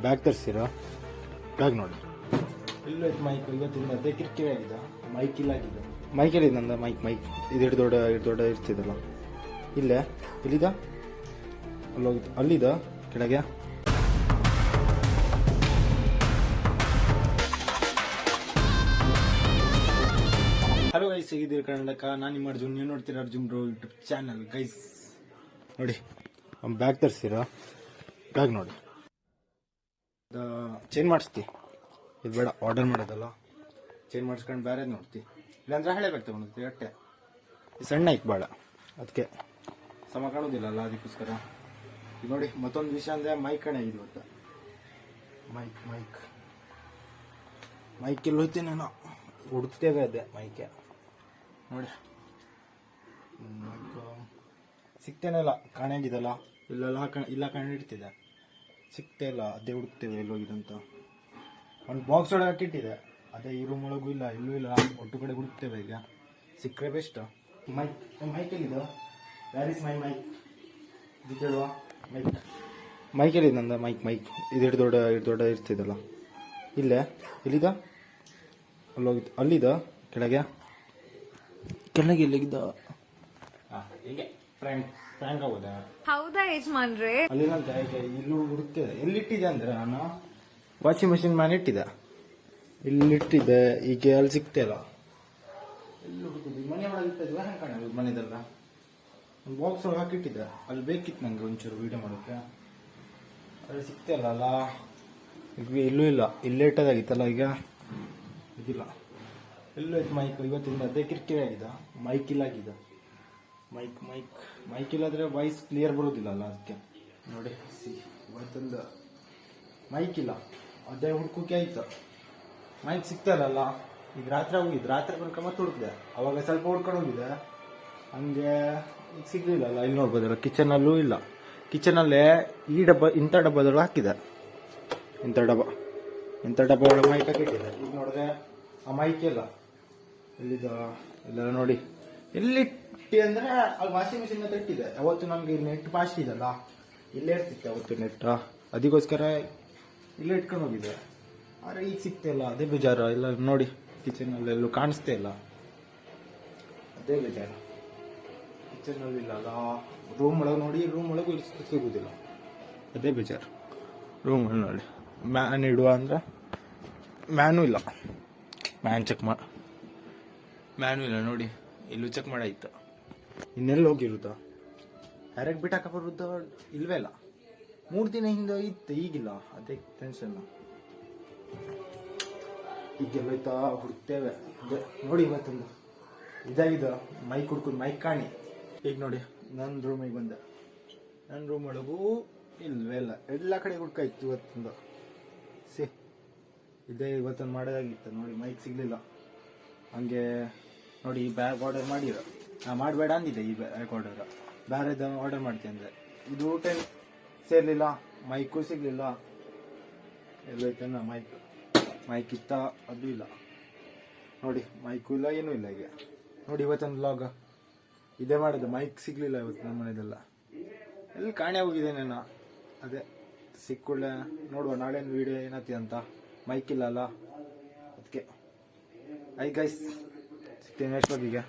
Bag ತರಿಸಿರಾ bag ನೋಡಿ ಇಲ್ಲೂ ಐತೆ ಮೈಕ್ ಇವತ್ತಿಂದ ಅದೇ ಕಿರಿಕಿರಿ ಆಗಿದೆ ಮೈಕ್ ಇಲ್ಲ ಆಗಿದೆ ಮೈಕ್ ಎಲ್ಲಿದೆ ನಂದು ಮೈಕ್ ಇದು ದೊಡ್ಡ ಇರ್ತಿದಲ್ಲ ಇಲ್ಲೇ ಇಲ್ಲಿದ ಅಲ್ಲೋಗಿತ್ತು ಅಲ್ಲಿದ ಕೆಳಗೆ ಹಲೋ ಗೈಸ್, ಹೇಗಿದ್ದೀರಿ ಕರ್ನಾಟಕ? ನಾನು ನಿಮ್ಮ ಅರ್ಜುನ್, ನೀವು ನೋಡ್ತೀರಾ Arjun bro YouTube channel. Guys ನೋಡಿ ಬ್ಯಾಗ್ ತರಿಸಿರಾ ಬ್ಯಾಗ್ ನೋಡಿ ಚೇಂಜ್ ಮಾಡಿಸ್ತಿ ಇದು ಬೇಡ, ಆರ್ಡರ್ ಮಾಡೋದಲ್ಲ, ಚೇಂಜ್ ಮಾಡಿಸ್ಕೊಂಡು ಬೇರೆ ನೋಡ್ತಿ, ಇಲ್ಲಾಂದ್ರೆ ಹಳೆ ಬ್ಯಾಗ್ ತೊಗೊಂಡ್ತಿ ಅಟ್ಟೆ. ಇದು ಸಣ್ಣ ಐತೆ ಬೇಡ, ಅದಕ್ಕೆ ಸಮ ಕಾಣೋದಿಲ್ಲಲ್ಲ, ಅದಕ್ಕೋಸ್ಕರ. ಇದು ನೋಡಿ ಮತ್ತೊಂದು ವಿಷಯ ಅಂದರೆ ಮೈಕ್ ಕಣಾಗಿದೆ ಇವತ್ತು. ಮೈಕ್ ಎಲ್ಲ ಹೋಯ್ತೆ, ನಾನು ಹುಡುಕ್ತೇವೆ ಅದೇ ಮೈಕೆ ನೋಡಿ. ಮೈಕ್ ಸಿಗ್ತೇನೆ ಇಲ್ಲ, ಕಾಣಾಗಿದಲ್ಲ, ಇಲ್ಲ ಇಡ್ತಿದೆ, ಸಿಗ್ತೇ ಇಲ್ಲ, ಅದೇ ಹುಡುಕ್ತೇವೆ ಎಲ್ಲೋಗಿದಂತ. ಒಂದು ಬಾಕ್ಸ್ ಒಳಗೆ ಹಾಕಿಟ್ಟಿದೆ, ಅದೇ ಈ ರೂಮ್ ಒಳಗೂ ಇಲ್ಲ, ಇಲ್ಲೂ ಇಲ್ಲ, ಒಟ್ಟು ಕಡೆ ಹುಡುಕ್ತೇವೆ. ಈಗ ಸಿಕ್ಕರೆ ಬೆಸ್ಟ್. ಮೈಕ್ ಎಲ್ಲಿದೆ? Where is my mic? ಇದು ಕೇಳುವ ಮೈಕ್ ಎಲ್ಲಿದೆ ನಂದು ಮೈಕ್ ಇದು ದೊಡ್ಡ ಇರ್ತಿದಲ್ಲ ಇಲ್ಲೇ ಇಲ್ಲಿದ ಅಲ್ಲೋಗಿತ್ತು ಅಲ್ಲಿದ ಕೆಳಗೆ ಎಲ್ಲಿದ್ದ ಹೀಗೆ ಫ್ರ್ಯಾಂಕ್ ಆಗೋದಾ? ಹೌದಾ ಯಜಮಾನ್ರೆ? ಅಲ್ಲಿನಂತ ಇಲ್ಲೂ ಹುಡುಕ್ತಿದೆ. ಎಲ್ಲಿಟ್ಟಿದೆ ಅಂದ್ರೆ ನಾನು ವಾಷಿಂಗ್ ಮಷಿನ್ ಮೇಲೆ ಇಟ್ಟಿದ್ದೆ, ಇಲ್ಲಿಟ್ಟಿದ್ದೆ. ಈಗ ಅಲ್ಲಿ ಸಿಗ್ತಿಲ್ಲ, ಎಲ್ಲಿ ಹುಡುಕಿದ್ವಿ? ಮನೆ ಒಳಗೆ ಇಟ್ಟಿದ್ವಿ, ಹಂಗೆ ಕಾಣೋದು ಮನೆದೆಲ್ಲ. ಒಂದು ಬಾಕ್ಸ್ ಒಳಗೆ ಹಾಕಿಟ್ಟಿದ್ದೆ, ಅಲ್ಲಿ ಬೇಕಿತ್ತು ನಂಗೆ ಒಂಚೂರು ವೀಡಿಯೋ ಮಾಡೋಕ್ಕೆ, ಅಲ್ಲಿ ಸಿಗ್ತಿಲ್ಲ ಅಲ್ಲ. ಈಗ ಇಲ್ಲೂ ಇಲ್ಲ, ಇಲ್ಲೇ ಇಟ್ಟದಾಗಿತ್ತಲ್ಲ, ಈಗ ಇದಿಲ್ಲ. ಎಲ್ಲೂ ಐತೆ ಮೈಕ್ ಇವತ್ತಿಂದ ಅದೇ ಕಿರಿಕಿರಿ ಆಗಿದೆ, ಮೈಕ್ ಇಲ್ಲ ಆಗಿದೆ. ಮೈಕ್ ಇಲ್ಲಾದ್ರೆ ವಾಯ್ಸ್ ಕ್ಲಿಯರ್ ಬರೋದಿಲ್ಲ ಅಲ್ಲ, ಅದಕ್ಕೆ ನೋಡಿ. ಇವತ್ತೊಂದು ಮೈಕ್ ಇಲ್ಲ, ಅದೇ ಹುಡ್ಕೋಕೆ ಆಯ್ತು. ಮೈಕ್ ಸಿಗ್ತಾರಲ್ಲ, ಈಗ ರಾತ್ರಿ ಬನ್ಕ ಮತ್ತೆ ಹುಡುಕಿದೆ, ಅವಾಗ ಸ್ವಲ್ಪ ಹುಡ್ಕೊಂಡು ಹೋಗಿದೆ, ಹಂಗೆ ಈಗ ಸಿಗ್ಲಿಲ್ಲಲ್ಲ. ಇಲ್ಲಿ ನೋಡ್ಬೋದಲ್ಲ, ಕಿಚನಲ್ಲೂ ಇಲ್ಲ. ಕಿಚನಲ್ಲೇ ಈ ಇಂಥ ಡಬ್ಬದೊಳಗೆ ಹಾಕಿದೆ, ಇಂಥ ಡಬ್ಬ ಒಳಗೆ ಮೈಕ್ ಹಾಕಿಟ್ಟಿದೆ. ಈಗ ನೋಡಿದ್ರೆ ಆ ಮೈಕ್ ಇಲ್ಲ, ಎಲ್ಲ ನೋಡಿ ಎಲ್ಲಿಟ್ಟಿ ಅಂದ್ರೆ ಅಲ್ಲಿ ವಾಷಿಂಗ್ ಮಿಷಿನ್ ಹತ್ರ ಇಟ್ಟಿದೆ. ಅವತ್ತು ನಮ್ಗೆ ನೆಟ್ ಫಾಸ್ಟ್ ಇದಲ್ಲ, ಇಲ್ಲೇ ಇರ್ತಿತ್ತು ಅವತ್ತು ನೆಟ್, ಅದಕ್ಕೋಸ್ಕರ ಇಲ್ಲೇ ಇಟ್ಕೊಂಡು ಹೋಗಿದ್ದೆ. ಆದರೆ ಈಗ ಸಿಗ್ತಿಲ್ಲ, ಅದೇ ಬೇಜಾರು. ಇಲ್ಲ ನೋಡಿ, ಕಿಚನಲ್ಲಿ ಎಲ್ಲೂ ಕಾಣಿಸ್ತೇ ಇಲ್ಲ, ಅದೇ ಬೇಜಾರು. ಕಿಚನಲ್ಲಿ ಇಲ್ಲಲ್ಲ, ರೂಮ್ ಒಳಗೆ ನೋಡಿ, ರೂಮ್ ಒಳಗೂ ಸಿಗುವುದಿಲ್ಲ, ಅದೇ ಬೇಜಾರು. ರೂಮ್ ಒಳಗೆ ನೋಡಿ ಮ್ಯಾನ್ ಇಡುವ ಅಂದ್ರೆ ಮ್ಯಾನೂ ಇಲ್ಲ, ಮ್ಯಾನೂ ಇಲ್ಲ ನೋಡಿ, ಇಲ್ಲೂ ಚೆಕ್ ಮಾಡಾಯ್ತು. ಇನ್ನೆಲ್ಲ ಹೋಗಿರುತ್ತಾ? ಯಾರಿಗೆ ಬಿಟ್ಟಾಕ ಬರುತ್ತ? ಇಲ್ವೇ ಇಲ್ಲ. 3 ದಿನ ಹಿಂದೆ ಇತ್ತು, ಈಗಿಲ್ಲ, ಅದೇ ಟೆನ್ಷನ್. ಈಗೆಲ್ಲೋಯ್ತಾ ಹುಡುಕ್ತೇವೆ. ಅದೇ ನೋಡಿ, ಇವತ್ತೊಂದು ಇದಾಗಿದೆ ಮೈಕ್ ಹುಡ್ಕೋದು, ಮೈಕ್ ಕಾಣಿ. ಈಗ ನೋಡಿ ನನ್ನ ರೂಮಿಗೆ ಬಂದೆ, ನನ್ನ ರೂಮ್ ಒಳಗೂ ಇಲ್ವೇ ಇಲ್ಲ, ಎಲ್ಲ ಕಡೆ ಹುಡ್ಕಾಯ್ತು ಇವತ್ತೊಂದು. ಇದೇ ಇವತ್ತೊಂದು ಮಾಡೋದಾಗಿತ್ತು ನೋಡಿ, ಮೈಕ್ ಸಿಗ್ಲಿಲ್ಲ. ಹಂಗೆ ನೋಡಿ, ಈ ಬ್ಯಾಗ್ ಆರ್ಡರ್ ಮಾಡಿರೋ, ಮಾಡಬೇಡ ಅಂದಿದ್ದೆ. ಈ ಬ್ಯಾಗ್ ಬೇರೆದ ಆರ್ಡರ್ ಮಾಡ್ತೀನಿ ಅಂದರೆ ಇದು ಟೈಮ್ ಸೇರಲಿಲ್ಲ, ಮೈಕು ಸಿಗಲಿಲ್ಲ. ಎಲ್ಲೈತನ ಮೈಕ್ ಇತ್ತ, ಅದು ಇಲ್ಲ ನೋಡಿ, ಮೈಕು ಇಲ್ಲ, ಏನೂ ಇಲ್ಲ. ಈಗ ನೋಡಿ ಇವತ್ತೊಂದು ವ್ಲಾಗ್ ಇದೇ ಮಾಡೋದು, ಮೈಕ್ ಸಿಗಲಿಲ್ಲ ಇವತ್ತು ನಮ್ಮ ಮನೆಯದೆಲ್ಲ. ಎಲ್ಲಿ ಕಾಣೆ ಹೋಗಿದೆ ನಾನು, ಅದೇ ಸಿಕ್ಕುಳ್ಳೆ ನೋಡುವ ನಾಳೆ ವೀಡಿಯೋ ಏನತಿ ಅಂತ. ಮೈಕ್ ಇಲ್ಲ ಅಲ್ಲ, ಅದಕ್ಕೆ. ಗೈಸ್ ಸಿಗ್ತೀನಿ ನೆಕ್ಸ್ಟ್ ಬ್ಲಾಗಿಗೆ.